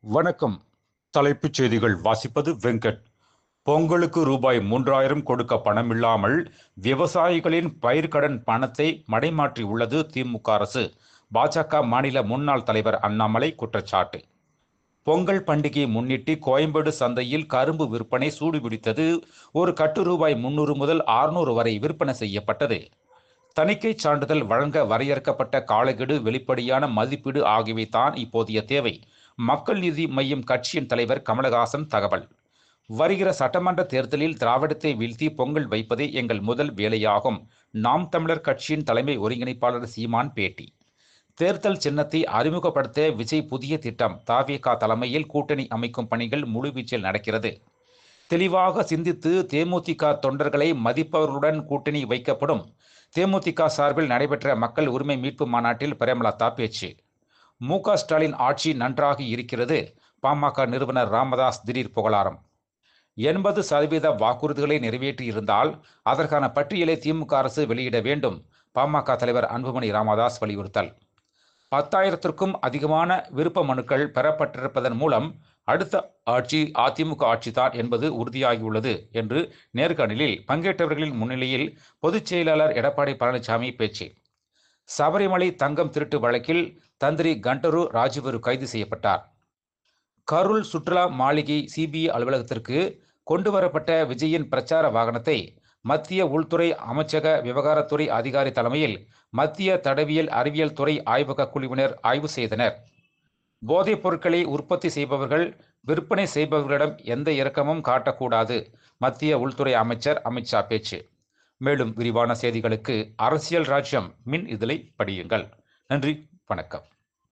வணக்கம். தலைப்புச் செய்திகள் வாசிப்பது வெங்கட். பொங்கலுக்கு ரூபாய் 3000 கொடுக்க பணமில்லாமல் விவசாயிகளின் பயிர்க்கடன் பணத்தை மடைமாற்றி உள்ளது திமுக அரசு. பாஜக மாநில முன்னாள் தலைவர் அண்ணாமலை குற்றச்சாட்டு. பொங்கல் பண்டிகையை முன்னிட்டு கோயம்பேடு சந்தையில் கரும்பு விற்பனை சூடுபிடித்தது. ஒரு கட்டு ரூபாய் 300 முதல் 600 வரை விற்பனை செய்யப்பட்டது. தணிக்கை சான்றிதழ் வழங்க வரையறுக்கப்பட்ட காலக்கெடு, வெளிப்படையான மதிப்பீடு ஆகியவை தான் இப்போதைய தேவை. மக்கள் நீதி மய்யம் கட்சியின் தலைவர் கமலஹாசன் தகவல். வருகிற சட்டமன்ற தேர்தலில் திராவிடத்தை வீழ்த்தி பொங்கல் வைப்பதே எங்கள் முதல் வேலையாகும். நாம் தமிழர் கட்சியின் தலைமை ஒருங்கிணைப்பாளர் சீமான் பேட்டி. தேர்தல் சின்னத்தை அறிமுகப்படுத்த விஜய் புதிய திட்டம். தவிக தலைமையில் கூட்டணி அமைக்கும் பணிகள் முழுவீச்சில் நடக்கிறது. தெளிவாக சிந்தித்து தேமுதிக தொண்டர்களை மதிப்பவர்களுடன் கூட்டணி வைக்கப்படும். தேமுதிக சார்பில் நடைபெற்ற மக்கள் உரிமை மீட்பு மாநாட்டில் பிரேமலதா பேச்சு. மு.க. ஸ்டாலின் ஆட்சி நன்றாக இருக்கிறது. பாமக நிறுவனர் ராமதாஸ் திடீர் புகழாரம். 80% வாக்குறுதிகளை நிறைவேற்றியிருந்தால் அதற்கான பட்டியலை திமுக அரசு வெளியிட வேண்டும். பாமக தலைவர் அன்புமணி ராமதாஸ் வலியுறுத்தல். 10,000க்கும் அதிகமான விருப்ப மனுக்கள் பெறப்பட்டிருப்பதன் மூலம் அடுத்த ஆட்சி அதிமுக ஆட்சிதான் என்பது உறுதியாகியுள்ளது என்று நேர்காணலில் பங்கேற்றவர்களின் முன்னிலையில் பொதுச் செயலாளர் எடப்பாடி பழனிசாமி பேச்சு. சபரிமலை தங்கம் திருட்டு வழக்கில் தந்திரி கண்டரு ராஜுவரு கைது செய்யப்பட்டார். கரூர் சுற்றுலா மாளிகை சிபிஐ அலுவலகத்திற்கு கொண்டுவரப்பட்ட விஜயின் பிரச்சார வாகனத்தை மத்திய உள்துறை அமைச்சக விவகாரத்துறை அதிகாரி தலைமையில் மத்திய தடவியல் அறிவியல் துறை ஆய்வக குழுவினர் ஆய்வு செய்தனர். போதைப் பொருட்களை உற்பத்தி செய்பவர்கள், விற்பனை செய்பவர்களிடம் எந்த இரக்கமும் காட்டக்கூடாது. மத்திய உள்துறை அமைச்சர் அமித்ஷா பேச்சு. மேலும் விரிவான செய்திகளுக்கு அரசியல் ராஜ்யம் மின் இதழை படியுங்கள். நன்றி, வணக்கம்.